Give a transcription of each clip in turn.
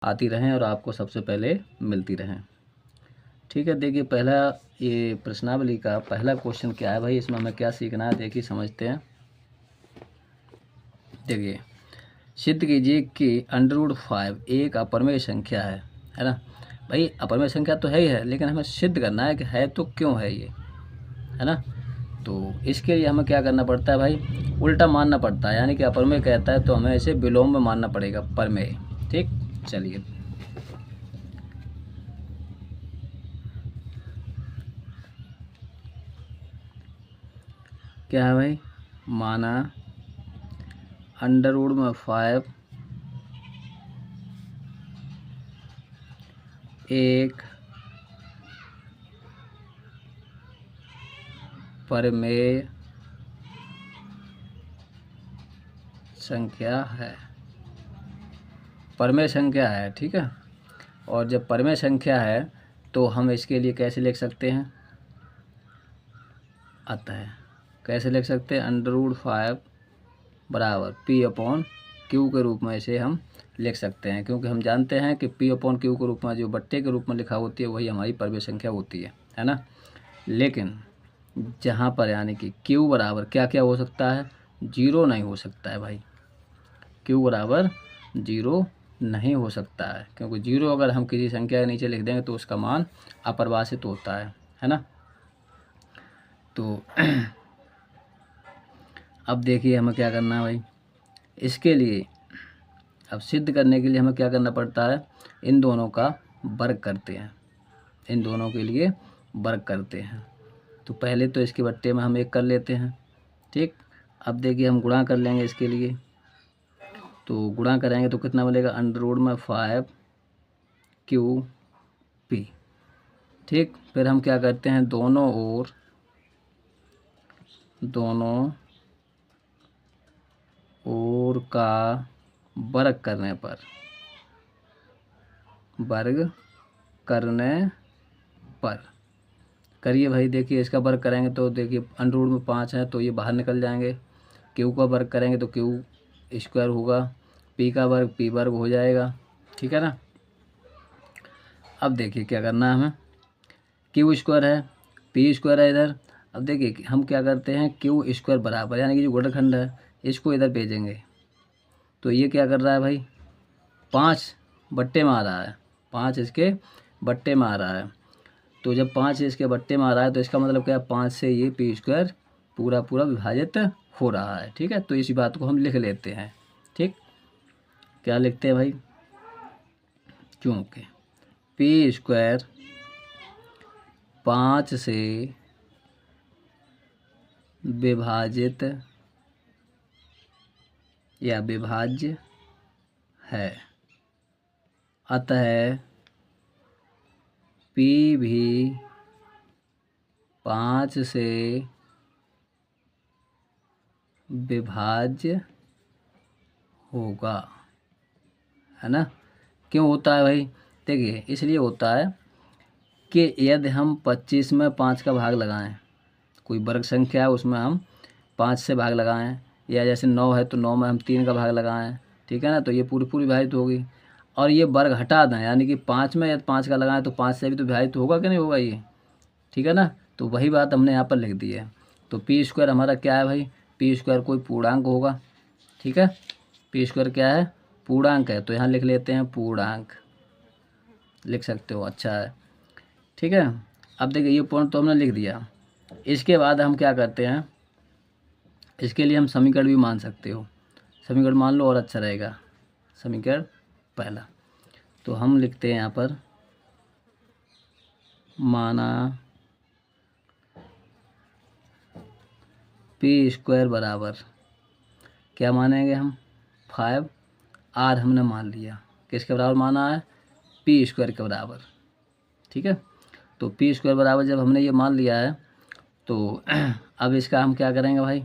आती रहें और आपको सबसे पहले मिलती रहें। ठीक है, देखिए पहला ये प्रश्नावली का पहला क्वेश्चन क्या है भाई, इसमें हमें क्या सीखना है, देखिए समझते हैं। देखिए सिद्ध कीजिए कि √5 एक अपरमेय संख्या है ना। भाई अपरमेय संख्या तो है ही है, लेकिन हमें सिद्ध करना है कि है तो क्यों है ये, है ना। तो इसके लिए हमें क्या करना पड़ता है भाई, उल्टा मानना पड़ता है, यानी कि अपरमेय कहता है तो हमें इसे विलोम में मानना पड़ेगा परमेय। ठीक, चलिए क्या है भाई, माना √5 एक परमेय संख्या है, परमेय संख्या है। ठीक है, और जब परमेय संख्या है तो हम इसके लिए कैसे लिख सकते हैं, अतः कैसे लिख सकते हैं, √5 बराबर P/Q के रूप में इसे हम लिख सकते हैं, क्योंकि हम जानते हैं कि P/Q के रूप में जो बट्टे के रूप में लिखा होती है वही हमारी परमेय संख्या होती है ना। लेकिन जहाँ पर यानी कि Q बराबर क्या क्या हो सकता है, 0 नहीं हो सकता है भाई, Q बराबर 0 नहीं हो सकता है, क्योंकि 0 अगर हम किसी संख्या के नीचे लिख देंगे तो उसका मान अपरिभाषित होता है ना। तो अब देखिए हमें क्या करना है भाई, इसके लिए अब सिद्ध करने के लिए हमें क्या करना पड़ता है, इन दोनों का वर्ग करते हैं, इन दोनों के लिए वर्ग करते हैं। तो पहले तो इसके बट्टे में हम 1 कर लेते हैं। ठीक, अब देखिए हम गुणा कर लेंगे इसके लिए, तो गुणा करेंगे तो कितना मिलेगा, √5QP। ठीक, फिर हम क्या करते हैं, दोनों ओर का वर्ग करने पर, करिए भाई। देखिए इसका वर्ग करेंगे तो देखिए अंडर रूट में 5 है तो ये बाहर निकल जाएंगे, क्यू का वर्ग करेंगे तो Q² होगा, P का वर्ग P वर्ग हो जाएगा। ठीक है ना। अब देखिए क्या करना है हमें, Q² है, P² है इधर। अब देखिए हम क्या करते हैं, Q² बराबर यानी कि जो गुणनखंड है इसको इधर भेजेंगे, तो ये क्या कर रहा है भाई, 5 बट्टे में आ रहा है, 5 इसके बट्टे में आ रहा है। तो जब 5 इसके बट्टे में आ रहा है तो इसका मतलब क्या है, 5 से ये P² पूरा पूरा विभाजित हो रहा है। ठीक है, तो इसी बात को हम लिख लेते हैं। ठीक, क्या लिखते हैं भाई, क्योंकि P² 5 से विभाजित या विभाज्य है, अतः P भी 5 से विभाज्य होगा, है ना। क्यों होता है भाई, देखिए इसलिए होता है कि यदि हम 25 में 5 का भाग लगाएं, कोई वर्ग संख्या है उसमें हम 5 से भाग लगाएं, या जैसे 9 है तो 9 में हम 3 का भाग लगाएं, ठीक है ना, तो ये पूरी पूरी विभाजित होगी। और ये वर्ग हटा दें, यानी कि 5 में यदि 5 का लगाएं तो 5 से भी तो विभाजित होगा कि नहीं होगा ये, ठीक है ना। तो वही बात हमने यहाँ पर लिख दी है। तो P² हमारा क्या है भाई, P² कोई पूर्णांक होगा। ठीक है, P² क्या है, पूर्णांक है, तो यहाँ लिख लेते हैं पूर्णांक, लिख सकते हो, अच्छा है। ठीक है, अब देखिए ये पॉइंट तो हमने लिख दिया। इसके बाद हम क्या करते हैं, इसके लिए हम समीकरण भी मान सकते हो, समीकरण मान लो और अच्छा रहेगा। समीकरण पहला, तो हम लिखते हैं यहाँ पर, माना P² बराबर क्या मानेंगे हम, 5R हमने मान लिया, किसके बराबर माना है, P² के बराबर। ठीक है, तो P² बराबर जब हमने ये मान लिया है तो अब इसका हम क्या करेंगे भाई,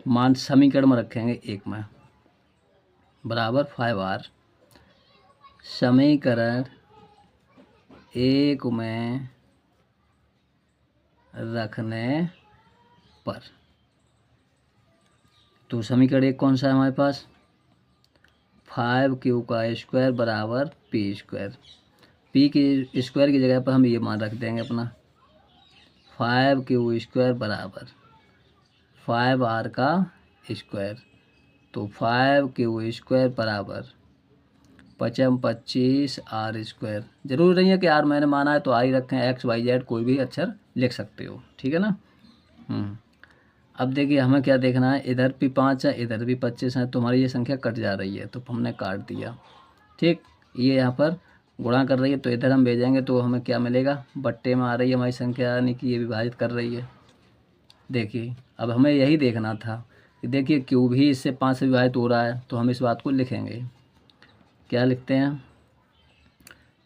मान समीकरण में रखेंगे 1 में, बराबर 5R, समीकरण 1 में रखने पर, तो समीकरण 1 कौन सा है हमारे पास, 5q का स्क्वायर बराबर पी स्क्वायर। पी की स्क्वायर की जगह पर हम ये मान रख देंगे अपना 5q स्क्वायर बराबर 5r का स्क्वायर। तो 5q स्क्वायर बराबर 25 आर स्क्वायर। जरूर नहीं है कि आर मैंने माना है तो आर ही रखें, एक्स वाई जेड कोई भी अक्षर लिख सकते हो, ठीक है ना। अब देखिए हमें क्या देखना है, इधर भी 5 है इधर भी 25 है, तो हमारी ये संख्या कट जा रही है तो हमने काट दिया। ठीक, ये यहाँ पर गुणा कर रही है तो इधर हम भेजेंगे तो हमें क्या मिलेगा, बट्टे में आ रही है हमारी संख्या, यानी कि ये विभाजित कर रही है। देखिए अब हमें यही देखना था कि देखिए क्यू भी इससे 5 से विभाजित हो रहा है, तो हम इस बात को लिखेंगे। क्या लिखते हैं,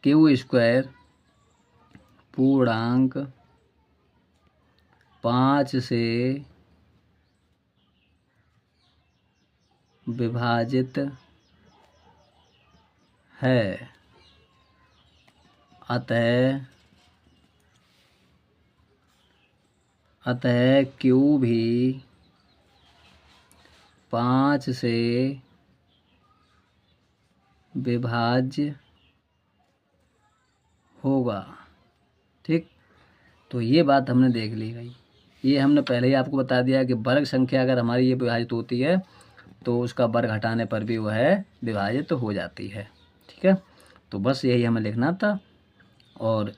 क्यू स्क्वायर पूर्णांक 5 से विभाजित है, अतः क्यू भी 5 से विभाज्य होगा। ठीक, तो ये बात हमने देख ली गई। ये हमने पहले ही आपको बता दिया कि वर्ग संख्या अगर हमारी ये विभाजित होती है तो उसका वर्ग हटाने पर भी वह विभाजित तो हो जाती है। ठीक है, तो बस यही हमें लिखना था। और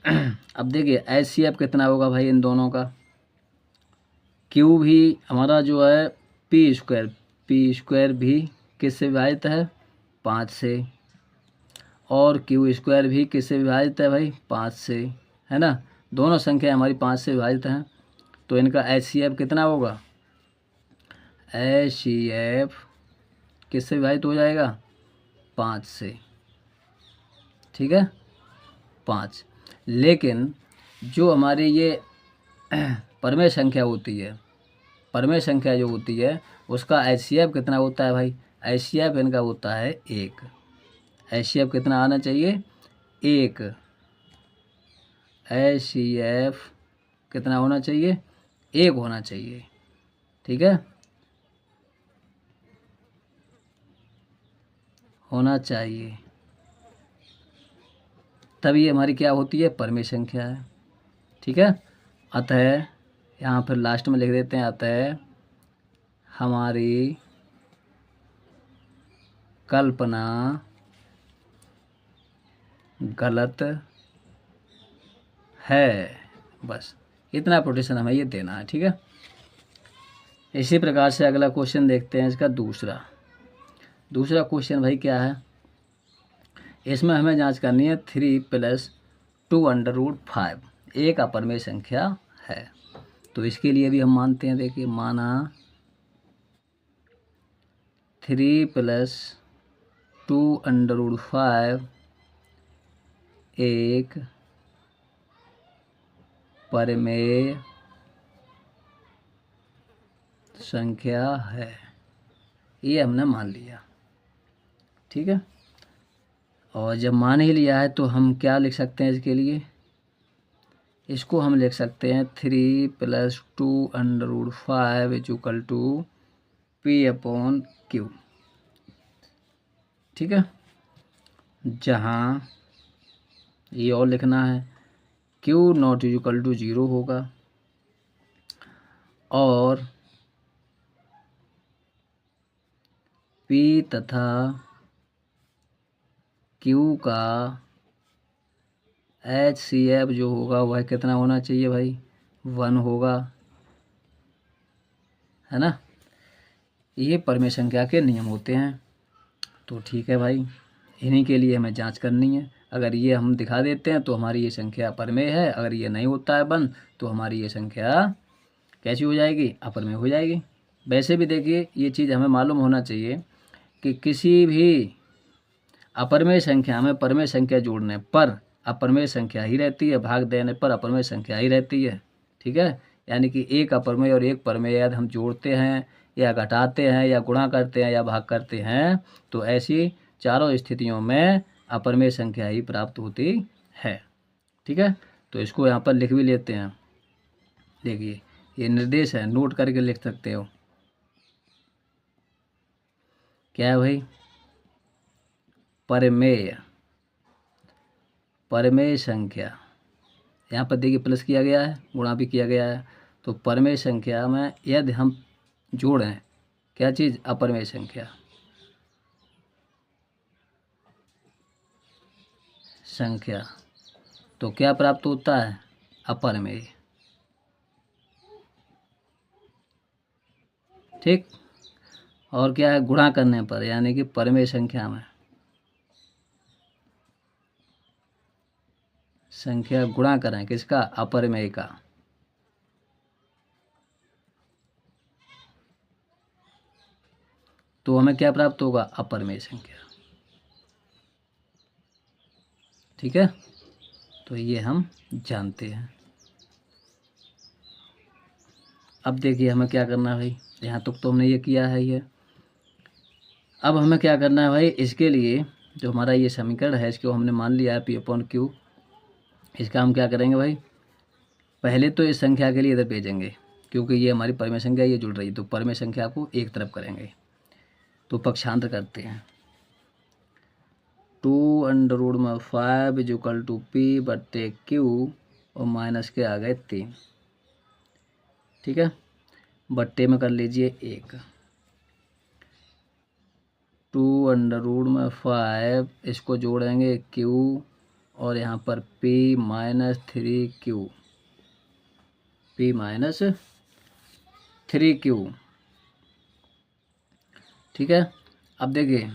अब देखिए HCF कितना होगा भाई इन दोनों का, क्यू भी हमारा जो है पी स्क्वायर भी किससे विभाजित है, 5 से, और क्यू स्क्वायर भी किससे विभाजित है भाई, 5 से, है ना। दोनों संख्या हमारी 5 से विभाजित हैं, तो इनका HCF कितना होगा, HCF किससे विभाजित हो जाएगा, 5 से। ठीक है, 5। लेकिन जो हमारी ये परमेय संख्या होती है, परमेय संख्या जो होती है उसका HCF कितना होता है भाई, HCF इनका होता है 1। HCF कितना आना चाहिए, 1। HCF कितना होना चाहिए, 1 होना चाहिए। ठीक है, होना चाहिए, तभी हमारी क्या होती है, परमेय संख्या है। ठीक है, अतः यहाँ फिर लास्ट में लिख देते हैं, अतः हमारी कल्पना गलत है। बस इतना प्रोटेक्शन हमें ये देना है। ठीक है, इसी प्रकार से अगला क्वेश्चन देखते हैं, इसका दूसरा क्वेश्चन भाई क्या है, इसमें हमें जांच करनी है 3 + 2√5 एक अपरमेय संख्या है। तो इसके लिए भी हम मानते हैं, देखिए माना 3 + 2√5 एक परमेय संख्या है, ये हमने मान लिया। ठीक है, और जब मान ही लिया है तो हम क्या लिख सकते हैं इसके लिए, इसको हम लिख सकते हैं 3 + 2√5 = P/Q। ठीक है, जहाँ ये और लिखना है Q ≠ 0 होगा और P तथा Q का HCF जो होगा वह कितना होना चाहिए भाई, 1 होगा, है ना। ये परमेय संख्या के नियम होते हैं। तो ठीक है भाई, इन्हीं के लिए हमें जांच करनी है। अगर ये हम दिखा देते हैं तो हमारी ये संख्या परमेय है, अगर ये नहीं होता है बंद तो हमारी ये संख्या कैसी हो जाएगी, अपरमेय हो जाएगी। वैसे भी देखिए ये चीज़ हमें मालूम होना चाहिए कि किसी भी अपरमेय संख्या में परमेय संख्या जोड़ने पर अपरमेय संख्या ही रहती है, भाग देने पर अपरमेय संख्या ही रहती है। ठीक है, यानी कि एक अपरमेय और एक परमेय यदि हम जोड़ते हैं या घटाते हैं या गुणा करते हैं या भाग करते हैं तो ऐसी चारों स्थितियों में अपरमेय संख्या ही प्राप्त होती है। ठीक है, तो इसको यहाँ पर लिख भी लेते हैं। देखिए ये निर्देश है, नोट करके लिख सकते हो। क्या है भाई, परमेय परमेय संख्या, यहाँ पर देखिए प्लस किया गया है, गुणा भी किया गया है। तो परमेय संख्या में यदि हम जोड़ें क्या चीज़, अपरमेय संख्या तो क्या प्राप्त होता है, अपरमेय। ठीक, और क्या है, गुणा करने पर यानी कि परमेय संख्या में संख्या गुणा करें किसका, अपरमेय का, तो हमें क्या प्राप्त होगा, अपरमेय संख्या। ठीक है, तो ये हम जानते हैं। अब देखिए हमें क्या करना है भाई, यहाँ तक तो हमने ये किया है ये। अब हमें क्या करना है भाई, इसके लिए जो हमारा ये समीकरण है इसको हमने मान लिया है पी अपॉन क्यू। इसका हम क्या करेंगे भाई, पहले तो इस संख्या के लिए इधर भेजेंगे क्योंकि ये हमारी परमेय संख्या ये जुड़ रही है, तो परमेय संख्या को एक तरफ करेंगे। तो पक्षांतर करते हैं, 2√5 इक्वल टू पी बट्टे क्यू और माइनस के आ गए 3। ठीक है, बट्टे में कर लीजिए 1, 2√5 इसको जोड़ेंगे क्यू और यहाँ पर p minus 3q, p minus 3q। ठीक है, अब देखिए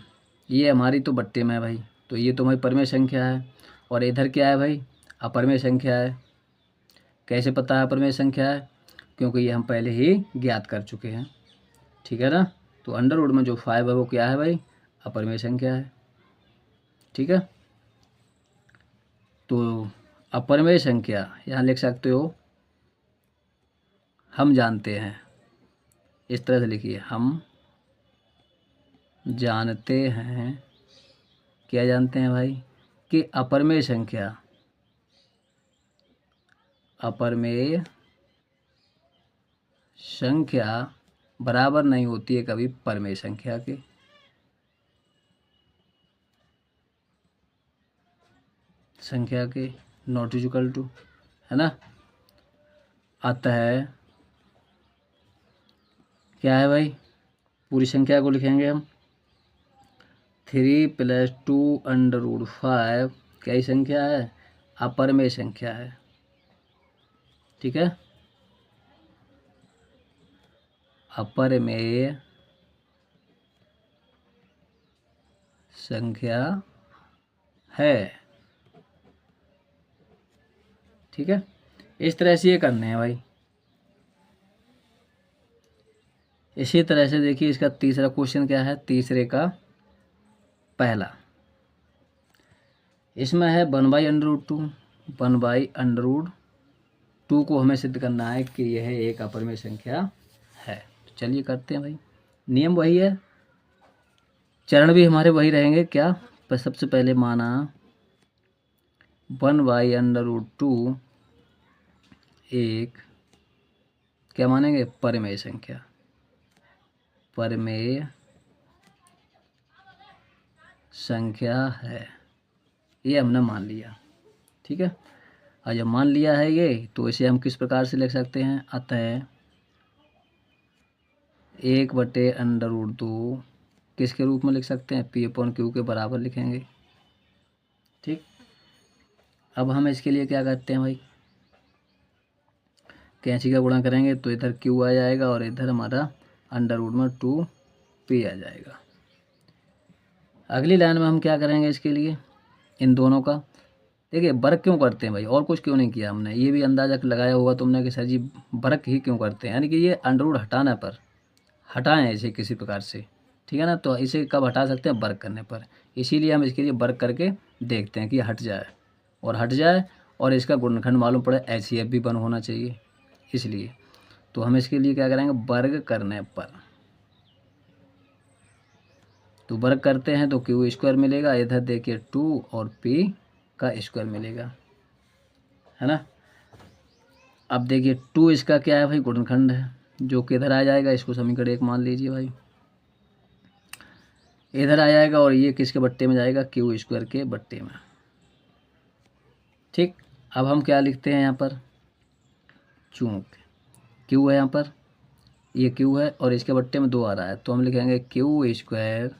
ये हमारी तो बट्टे में है भाई, तो ये तो हमारी परमेय संख्या है और इधर क्या है भाई, अपरमेय संख्या है। कैसे पता है अपरमेय संख्या है, क्योंकि ये हम पहले ही ज्ञात कर चुके हैं। ठीक है ना, तो अंडर रूट में जो 5 है वो क्या है भाई, अपरमेय संख्या है। ठीक है, तो अपरमेय संख्या यहाँ लिख सकते हो, हम जानते हैं, इस तरह से लिखिए, हम जानते हैं, क्या जानते हैं भाई, कि अपरमेय संख्या बराबर नहीं होती है कभी परमेय संख्या के। नॉट इक्वल टू, है ना। अतः क्या है भाई, पूरी संख्या को लिखेंगे हम, 3 + 2√5 क्या ही संख्या है, अपरमेय संख्या है। ठीक है, अपरमेय संख्या है। ठीक है, इस तरह से ये करने हैं भाई। इसी तरह से देखिए इसका तीसरा क्वेश्चन क्या है, तीसरे का पहला, इसमें है 1/√2, 1/√2 को हमें सिद्ध करना है कि यह एक अपरमेय संख्या है। तो चलिए करते हैं भाई, नियम वही है, चरण भी हमारे वही रहेंगे। क्या, पर सबसे पहले माना 1/√2 एक क्या मानेंगे, परमेय संख्या, परमेय संख्या है, ये हमने मान लिया। ठीक है, और जब मान लिया है ये, तो इसे हम किस प्रकार से लिख सकते हैं, अतः 1/√2 किसके रूप में लिख सकते हैं, पी अपॉन क्यू के बराबर लिखेंगे। ठीक, अब हम इसके लिए क्या करते हैं भाई, कैंची का गुणा करेंगे तो इधर क्यू आ जाएगा और इधर हमारा √2p आ जाएगा। अगली लाइन में हम क्या करेंगे इसके लिए, इन दोनों का देखिए वर्ग क्यों करते हैं भाई, और कुछ क्यों नहीं किया हमने, ये भी अंदाजा लगाया होगा तुमने कि सर जी वर्ग ही क्यों करते हैं, यानी कि ये अंडर हटाने पर हटाएं इसे किसी प्रकार से। ठीक है ना, तो इसे कब हटा सकते हैं, वर्ग करने पर। इसीलिए हम इसके लिए वर्ग करके देखते हैं कि हट जाए, और हट जाए और इसका गुणनखंड मालूम पड़े, HCF भी 1 होना चाहिए। इसलिए तो हम इसके लिए क्या करेंगे, वर्ग करने पर, तो वर्ग करते हैं तो Q² मिलेगा, इधर देखिए 2 और P का स्क्वायर मिलेगा, है ना। अब देखिए 2 इसका क्या है भाई, गुणनखंड है, जो कि इधर आ जाएगा, इसको समीकरण 1 मान लीजिए भाई। इधर आ जाएगा और ये किसके बट्टे में जाएगा, क्यू स्क्वायर के बट्टे में। ठीक, अब हम क्या लिखते हैं यहाँ पर, चूंकि क्यू है यहाँ पर, ये क्यू है और इसके बट्टे में 2 आ रहा है, तो हम लिखेंगे क्यू स्क्वायर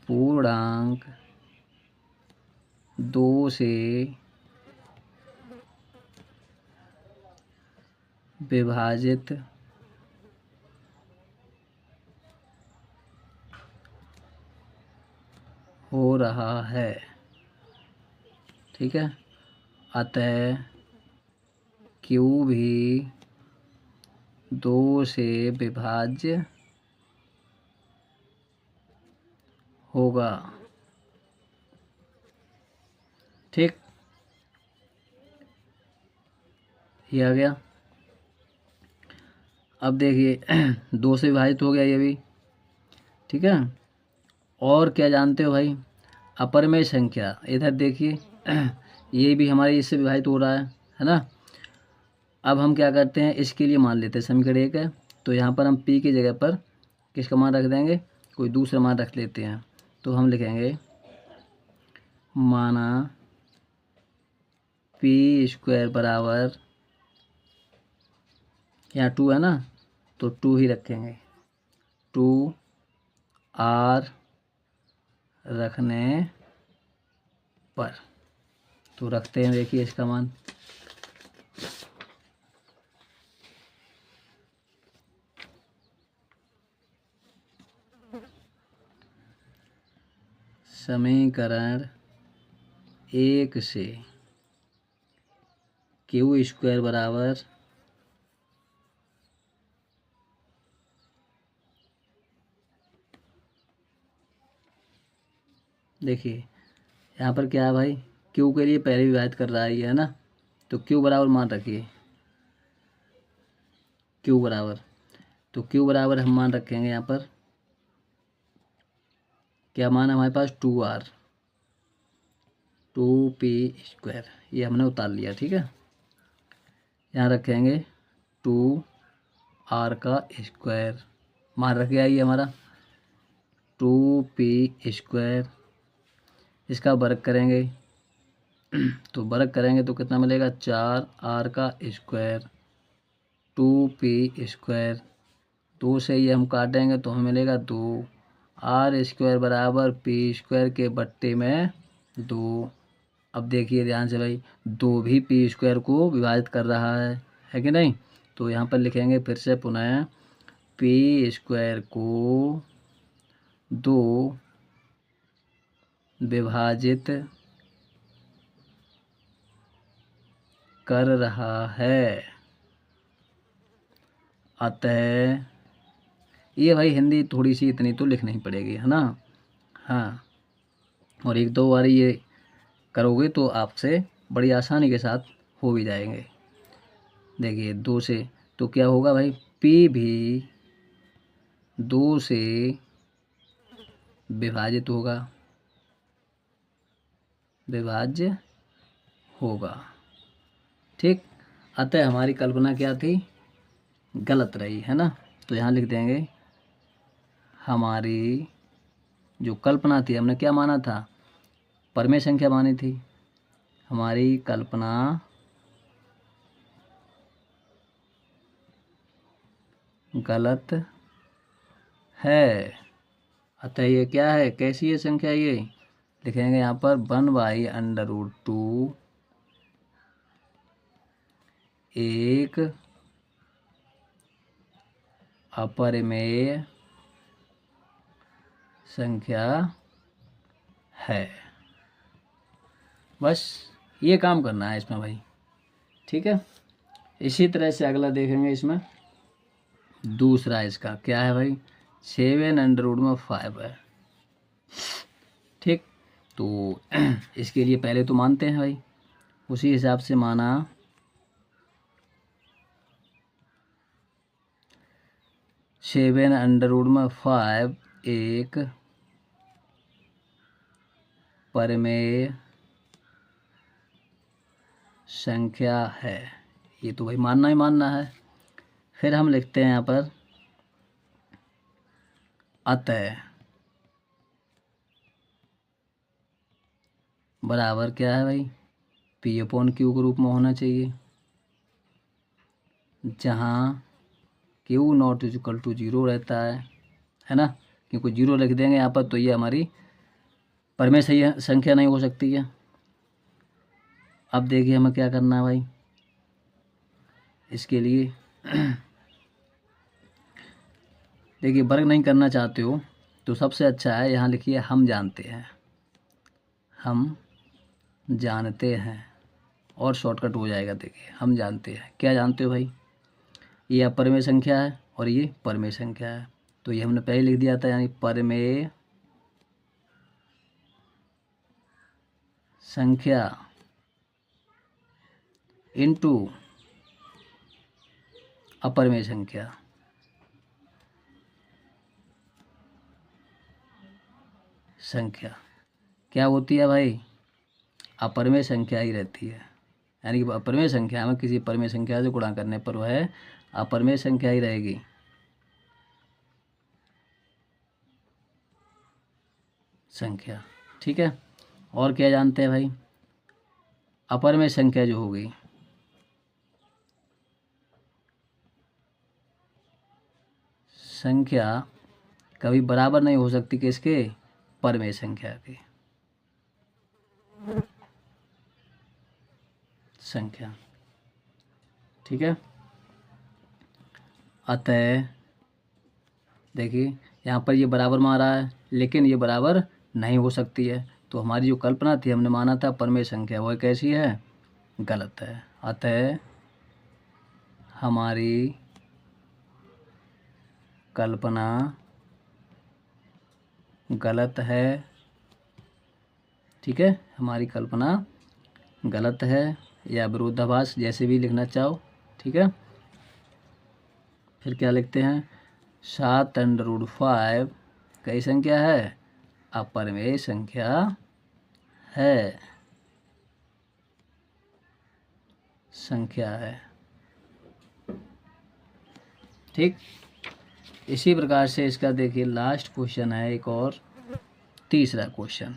पूर्णांक 2 से विभाजित हो रहा है। ठीक है, अतः क्यू भी 2 से विभाज्य होगा। ठीक, ये आ गया। अब देखिए 2 से विभाजित हो गया ये भी। ठीक है, और क्या जानते हो भाई, अपरिमेय संख्या, इधर देखिए ये भी हमारे इससे विभाजित हो रहा है ना। अब हम क्या करते हैं, इसके लिए मान लेते हैं समीकरण 1 है, तो यहाँ पर हम p की जगह पर किसका मान रख देंगे, कोई दूसरा मान रख लेते हैं। तो हम लिखेंगे माना p स्क्वायर बराबर, यहाँ 2 है ना, तो 2 ही रखेंगे, 2r रखने पर। तो रखते हैं, देखिए इसका मान समीकरण 1 से क्यू स्क्वायर बराबर देखिए यहाँ पर क्या है भाई, क्यू के लिए पहले विभाजित कर रहा है ये, है ना, तो क्यू बराबर मान रखिए, क्यू बराबर, तो क्यू बराबर हम मान रखेंगे यहाँ पर, क्या मान है हमारे पास, 2r, 2p स्क्वायर, ये हमने उतार लिया। ठीक है, यहाँ रखेंगे 2r का स्क्वायर, मान रख गया ये हमारा, 2p स्क्वायर, इसका वर्ग करेंगे तो वर्ग करेंगे तो कितना मिलेगा, 4r का स्क्वायर, 2p स्क्वायर, 2 से ये हम काटेंगे तो हमें मिलेगा 2, आर स्क्वायर बराबर p स्क्वायर के बट्टे में 2। अब देखिए ध्यान से भाई, 2 भी p स्क्वायर को विभाजित कर रहा है कि नहीं, तो यहाँ पर लिखेंगे फिर से पुनः p स्क्वायर को 2 विभाजित कर रहा है, अतः ये भाई हिंदी थोड़ी सी इतनी तो लिखनी ही पड़ेगी, है ना। हाँ, और 1-2 बार ये करोगे तो आपसे बड़ी आसानी के साथ हो भी जाएंगे। देखिए 2 से तो क्या होगा भाई, p भी 2 से विभाजित होगा, विभाज्य होगा। ठीक, अतः हमारी कल्पना क्या थी, गलत रही, है ना। तो यहाँ लिख देंगे हमारी जो कल्पना थी, हमने क्या माना था, परिमेय संख्या मानी थी, हमारी कल्पना गलत है। अतः ये क्या है, कैसी है संख्या, ये लिखेंगे यहाँ पर 1/√2 एक अपरिमेय संख्या है। बस ये काम करना है इसमें भाई। ठीक है, इसी तरह से अगला देखेंगे, इसमें दूसरा इसका क्या है भाई, 7√5 है। ठीक, तो इसके लिए पहले तो मानते हैं भाई, उसी हिसाब से माना 7√5 एक परिमेय संख्या है, ये तो भाई मानना ही मानना है। फिर हम लिखते हैं यहाँ पर अतः बराबर क्या है भाई, पी अपॉन क्यू के रूप में होना चाहिए, जहाँ q not equal to zero रहता है ना, क्योंकि जीरो लिख देंगे यहाँ पर तो ये हमारी परमेय सही संख्या नहीं हो सकती है। अब देखिए हमें क्या करना है भाई, इसके लिए देखिए वर्ग नहीं करना चाहते हो तो सबसे अच्छा है यहाँ लिखिए हम जानते हैं, हम जानते हैं, और शॉर्टकट हो जाएगा। देखिए हम जानते हैं, क्या जानते हो भाई, ये अपरमेय संख्या है और ये परमेय संख्या है, तो ये हमने पहले लिख दिया था, यानी परमेय संख्या इनटू अपरमेय संख्या, क्या होती है भाई, अपरमेय संख्या ही रहती है, यानी कि अपरमेय संख्या में किसी परमेय संख्या से गुणा करने पर वह अपरमेय संख्या ही रहेगी। संख्या, ठीक है। और क्या जानते हैं भाई, अपरमेय संख्या जो हो गई, संख्या कभी बराबर नहीं हो सकती किसके, परमेय संख्या के, संख्या, ठीक है। अतः देखिए यहाँ पर ये बराबर मान रहा है, लेकिन ये बराबर नहीं हो सकती है, तो हमारी जो कल्पना थी, हमने माना था परमेय संख्या, वह कैसी है, गलत है। अतः हमारी कल्पना गलत है, ठीक है, हमारी कल्पना गलत है, या विरोधाभास जैसे भी लिखना चाहो, ठीक है। फिर क्या लिखते हैं, 7√5 कई संख्या है, अपरमेय संख्या है, संख्या है, ठीक। इसी प्रकार से इसका देखिए लास्ट क्वेश्चन है एक और, तीसरा क्वेश्चन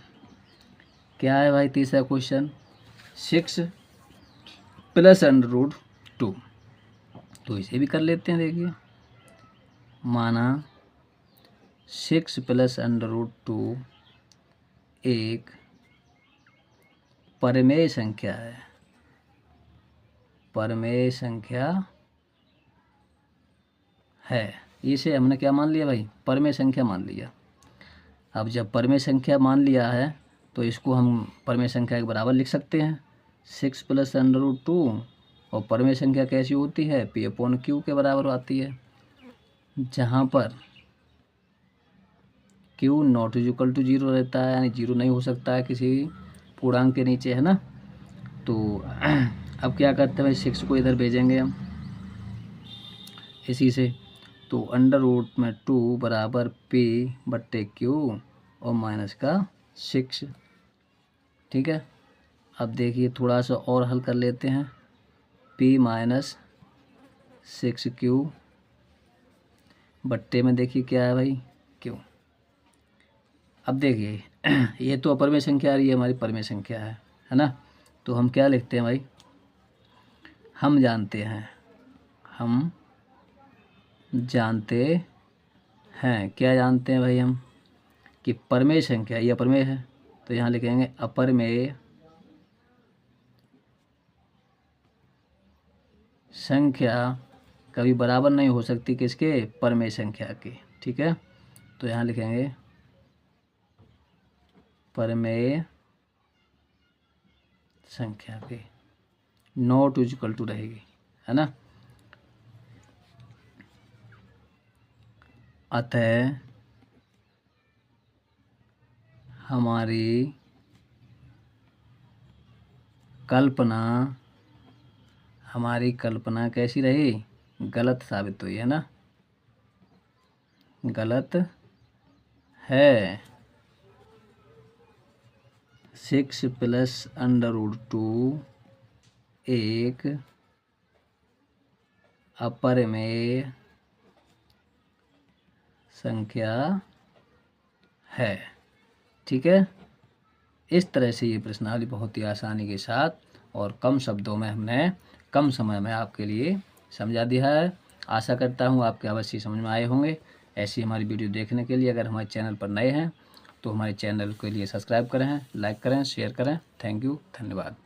क्या है भाई, तीसरा क्वेश्चन 6 + √2, तो इसे भी कर लेते हैं। देखिए माना 6 + √2 एक परमेय संख्या है, परमेय संख्या है, इसे हमने क्या मान लिया भाई, परमेय संख्या मान लिया। अब जब परमेय संख्या मान लिया है तो इसको हम परमेय संख्या के बराबर लिख सकते हैं, 6 + √2, और परमेय संख्या कैसी होती है, पी अपॉन क्यू के बराबर आती है, जहाँ पर q not equal to zero रहता है, यानी जीरो नहीं हो सकता है किसी पूर्णांक के नीचे, है ना। तो अब क्या करते हैं भाई, 6 को इधर भेजेंगे हम इसी से, तो √2 बराबर p/q और माइनस का 6, ठीक है। अब देखिए थोड़ा सा और हल कर लेते हैं, p - 6q बट्टे में देखिए क्या है भाई, q। अब देखिए ये तो अपरमेय संख्या आ रही है, हमारी परमेय संख्या है ना, तो हम क्या लिखते हैं भाई, हम जानते हैं, हम जानते हैं, क्या जानते हैं भाई हम, कि परमेय संख्या ये अपरमेय है, तो यहाँ लिखेंगे अपरमेय संख्या कभी बराबर नहीं हो सकती किसके, परमेय संख्या के, ठीक है। तो यहाँ लिखेंगे परमेय संख्या के, नॉट इक्वल टू रहेगी, है ना। अतः हमारी कल्पना कैसी रही, गलत साबित हुई, है ना, गलत है। 6 + √2 एक अपरमेय संख्या है, ठीक है। इस तरह से ये प्रश्नावली बहुत ही आसानी के साथ और कम शब्दों में हमने कम समय में आपके लिए समझा दिया है। आशा करता हूँ आपके अवश्य समझ में आए होंगे। ऐसी हमारी वीडियो देखने के लिए अगर हमारे चैनल पर नए हैं तो हमारे चैनल के लिए सब्सक्राइब करें, लाइक करें, शेयर करें। थैंक यू, धन्यवाद।